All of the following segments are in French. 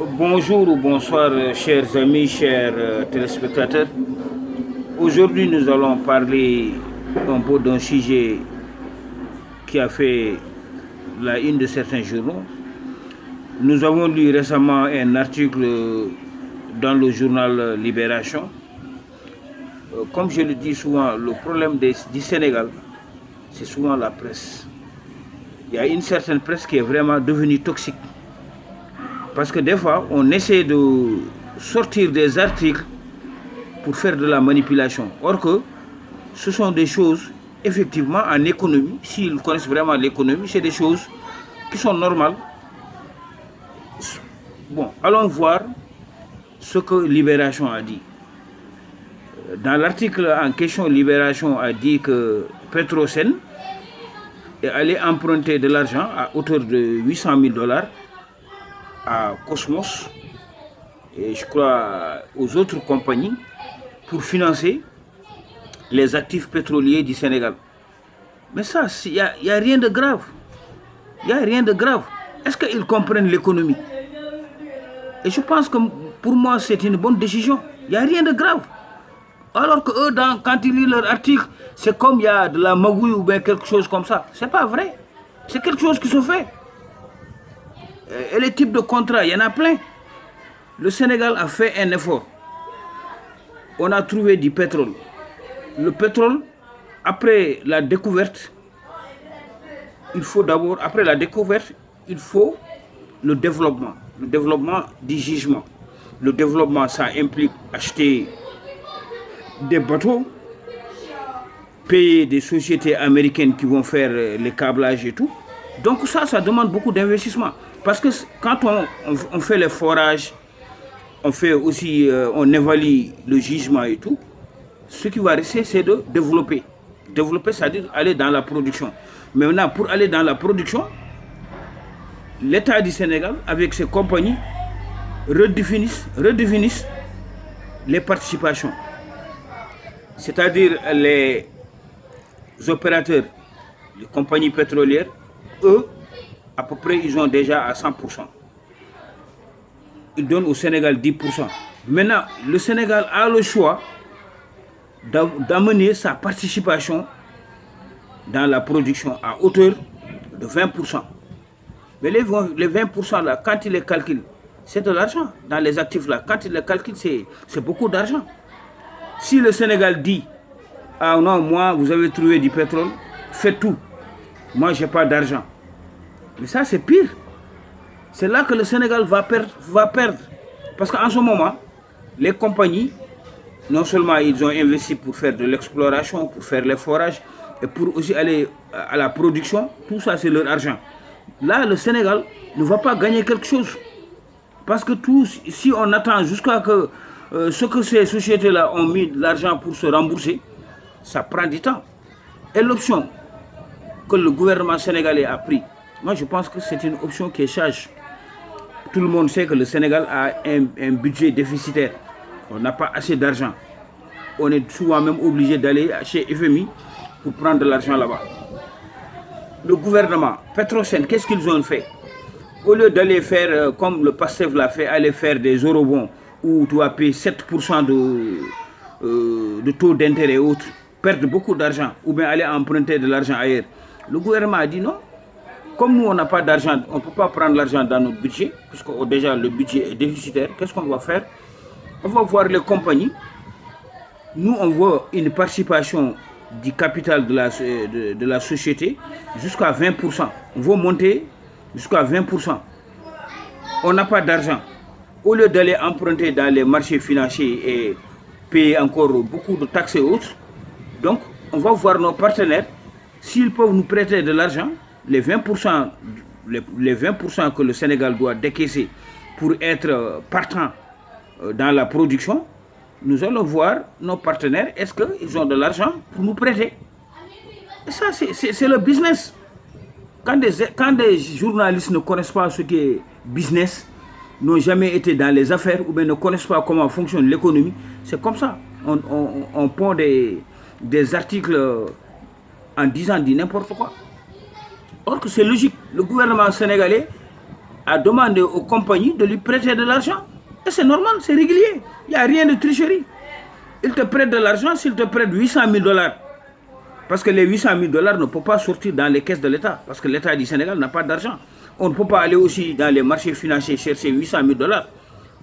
Bonjour ou bonsoir, chers amis, chers téléspectateurs. Aujourd'hui, nous allons parler un peu d'un sujet qui a fait la une de certains journaux. Nous avons lu récemment un article dans le journal Libération. Comme je le dis souvent, le problème du Sénégal, c'est souvent la presse. Il y a une certaine presse qui est vraiment devenue toxique. Parce que des fois, on essaie de sortir des articles pour faire de la manipulation. Or que ce sont des choses, effectivement, en économie, s'ils connaissent vraiment l'économie, c'est des choses qui sont normales. Bon, allons voir ce que Libération a dit. Dans l'article en question, Libération a dit que Petrosen est allé emprunter de l'argent à hauteur de 800 000 dollars à Cosmos et je crois aux autres compagnies pour financer les actifs pétroliers du Sénégal. Mais ça, il n'y a rien de grave. Il n'y a rien de grave. Est-ce qu'ils comprennent l'économie? Et je pense que pour moi, c'est une bonne décision. Il n'y a rien de grave. Alors que eux, quand ils lisent leur article, c'est comme il y a de la magouille ou bien quelque chose comme ça. C'est pas vrai. C'est quelque chose qui se fait. Et les types de contrats, il y en a plein. Le Sénégal a fait un effort. On a trouvé du pétrole. Le pétrole, après la découverte, il faut d'abord, après la découverte, il faut le développement du gisement. Le développement, ça implique acheter des bateaux, payer des sociétés américaines qui vont faire les câblages et tout. Donc ça demande beaucoup d'investissement. Parce que quand on fait les forages, on fait aussi, on évalue le gisement et tout, ce qui va rester, c'est de développer. Développer, c'est-à-dire aller dans la production. Mais maintenant, pour aller dans la production, l'État du Sénégal, avec ses compagnies, redéfinissent les participations. C'est-à-dire les opérateurs, les compagnies pétrolières, eux, à peu près, ils ont déjà à 100%. Ils donnent au Sénégal 10%. Maintenant, le Sénégal a le choix d'amener sa participation dans la production à hauteur de 20%. Mais les 20% là, quand ils les calculent, c'est de l'argent. Dans les actifs là, quand ils les calculent, c'est beaucoup d'argent. Si le Sénégal dit, ah non, moi, vous avez trouvé du pétrole, faites tout. Moi, je n'ai pas d'argent. Mais ça, c'est pire. C'est là que le Sénégal va perdre. Parce qu'en ce moment, les compagnies, non seulement ils ont investi pour faire de l'exploration, pour faire les forages, et pour aussi aller à la production, tout ça, c'est leur argent. Là, le Sénégal ne va pas gagner quelque chose. Parce que si on attend jusqu'à que ce que ces sociétés-là ont mis de l'argent pour se rembourser, ça prend du temps. Et l'option que le gouvernement sénégalais a pris, moi je pense que c'est une option qui est sage. Tout le monde sait que le Sénégal a un budget déficitaire. On n'a pas assez d'argent. On est souvent même obligé d'aller chez FMI pour prendre de l'argent là-bas. Le gouvernement, Petrosen, qu'est-ce qu'ils ont fait? Au lieu d'aller faire, comme le PASTEF l'a fait, aller faire des eurobonds où tu vas payer 7% de taux d'intérêt et autres, perdre beaucoup d'argent, ou bien aller emprunter de l'argent ailleurs. Le gouvernement a dit non. Comme nous, on n'a pas d'argent, on ne peut pas prendre l'argent dans notre budget, puisque déjà le budget est déficitaire. Qu'est-ce qu'on va faire? On va voir les compagnies. Nous, on veut une participation du capital de la société jusqu'à 20%. On veut monter jusqu'à 20%. On n'a pas d'argent. Au lieu d'aller emprunter dans les marchés financiers et payer encore beaucoup de taxes et autres, donc on va voir nos partenaires, s'ils peuvent nous prêter de l'argent, les 20% que le Sénégal doit décaisser pour être partant dans la production, nous allons voir nos partenaires, est-ce qu'ils ont de l'argent pour nous prêter. Et ça, c'est le business. Quand des journalistes ne connaissent pas ce qu'est business, n'ont jamais été dans les affaires ou bien ne connaissent pas comment fonctionne l'économie, c'est comme ça. On pond des articles en disant n'importe quoi. Or que c'est logique. Le gouvernement sénégalais a demandé aux compagnies de lui prêter de l'argent. Et c'est normal, c'est régulier. Il n'y a rien de tricherie. Il te prête de l'argent s'il te prête 800 000 $. Parce que les 800 000 $ ne peuvent pas sortir dans les caisses de l'État. Parce que l'État du Sénégal n'a pas d'argent. On ne peut pas aller aussi dans les marchés financiers chercher 800 000 $.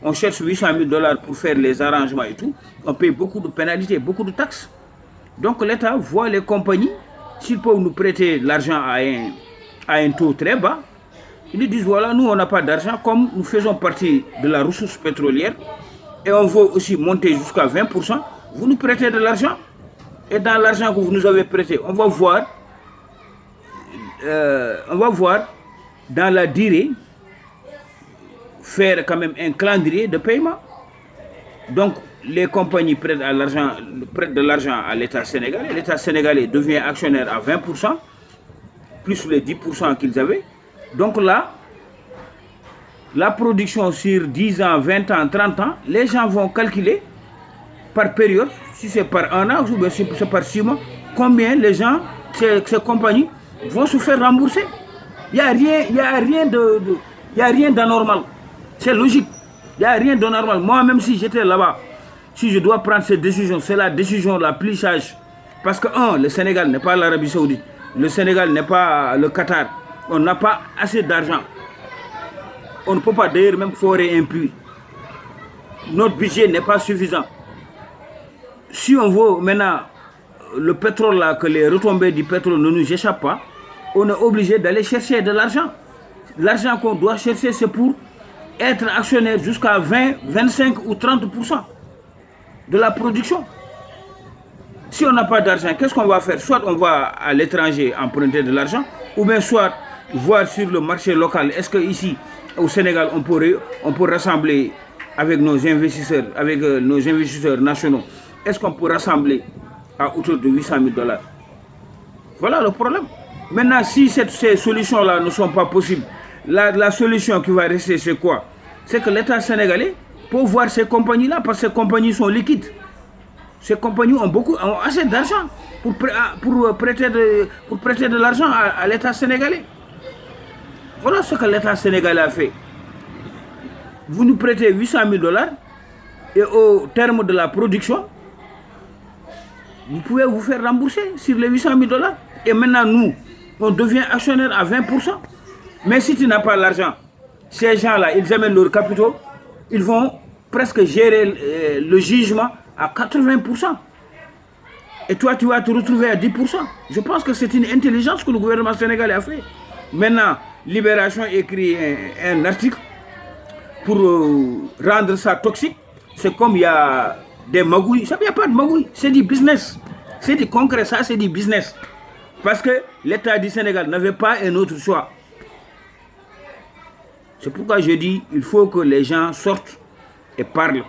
On cherche 800 000 $ pour faire les arrangements et tout. On paye beaucoup de pénalités, beaucoup de taxes. Donc l'État voit les compagnies, s'ils peuvent nous prêter l'argent à un taux très bas, ils nous disent voilà, nous on n'a pas d'argent, comme nous faisons partie de la ressource pétrolière et on veut aussi monter jusqu'à 20%, vous nous prêtez de l'argent. Et dans l'argent que vous nous avez prêté, on va voir dans la durée, faire quand même un calendrier de paiement. Donc, les compagnies prêtent de l'argent à l'État sénégalais. L'État sénégalais devient actionnaire à 20%, plus les 10% qu'ils avaient. Donc là, la production sur 10 ans, 20 ans, 30 ans, les gens vont calculer par période, si c'est par un an ou si c'est par 6 mois, combien les gens, ces compagnies, vont se faire rembourser. Il n'y a rien d'anormal. C'est logique. Il n'y a rien d'anormal. Moi-même, si j'étais là-bas, si je dois prendre cette décision, c'est la décision la plus sage. Parce que, le Sénégal n'est pas l'Arabie Saoudite. Le Sénégal n'est pas le Qatar. On n'a pas assez d'argent. On ne peut pas d'ailleurs même forer un puits. Notre budget n'est pas suffisant. Si on veut maintenant le pétrole là, que les retombées du pétrole ne nous échappent pas, on est obligé d'aller chercher de l'argent. L'argent qu'on doit chercher, c'est pour être actionnaire jusqu'à 20, 25 ou 30% de la production. Si on n'a pas d'argent, qu'est-ce qu'on va faire? Soit on va à l'étranger emprunter de l'argent, ou bien soit voir sur le marché local, est-ce qu'ici, au Sénégal, on peut rassembler avec nos investisseurs nationaux, est-ce qu'on peut rassembler à autour de 800 000 $? Voilà le problème. Maintenant, si ces solutions-là ne sont pas possibles, la solution qui va rester, c'est quoi? C'est que l'État sénégalais peut voir ces compagnies-là, parce que ces compagnies sont liquides. Ces compagnies ont assez d'argent pour prêter de l'argent à l'État sénégalais. Voilà ce que l'État sénégalais a fait. Vous nous prêtez 800 000 $ et au terme de la production, vous pouvez vous faire rembourser sur les 800 000 $. Et maintenant, nous, on devient actionnaire à 20%. Mais si tu n'as pas l'argent, ces gens-là, ils amènent leurs capitaux, ils vont presque gérer le jugement à 80%. Et toi, tu vas te retrouver à 10%. Je pense que c'est une intelligence que le gouvernement sénégalais a fait. Maintenant, Libération écrit un article pour rendre ça toxique. C'est comme il y a des magouilles. Ça, il n'y a pas de magouilles, c'est du business. C'est du concret, ça, c'est du business. Parce que l'État du Sénégal n'avait pas un autre choix. C'est pourquoi je dis il faut que les gens sortent et parlent.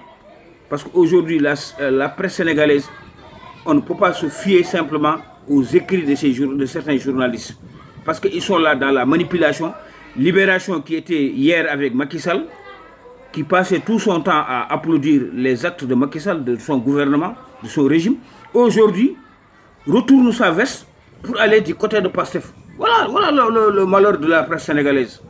Parce qu'aujourd'hui, la presse sénégalaise, on ne peut pas se fier simplement aux écrits de certains journalistes. Parce qu'ils sont là dans la manipulation. Libération qui était hier avec Macky Sall, qui passait tout son temps à applaudir les actes de Macky Sall, de son gouvernement, de son régime, aujourd'hui, retourne sa veste pour aller du côté de Pastef. Voilà le malheur de la presse sénégalaise.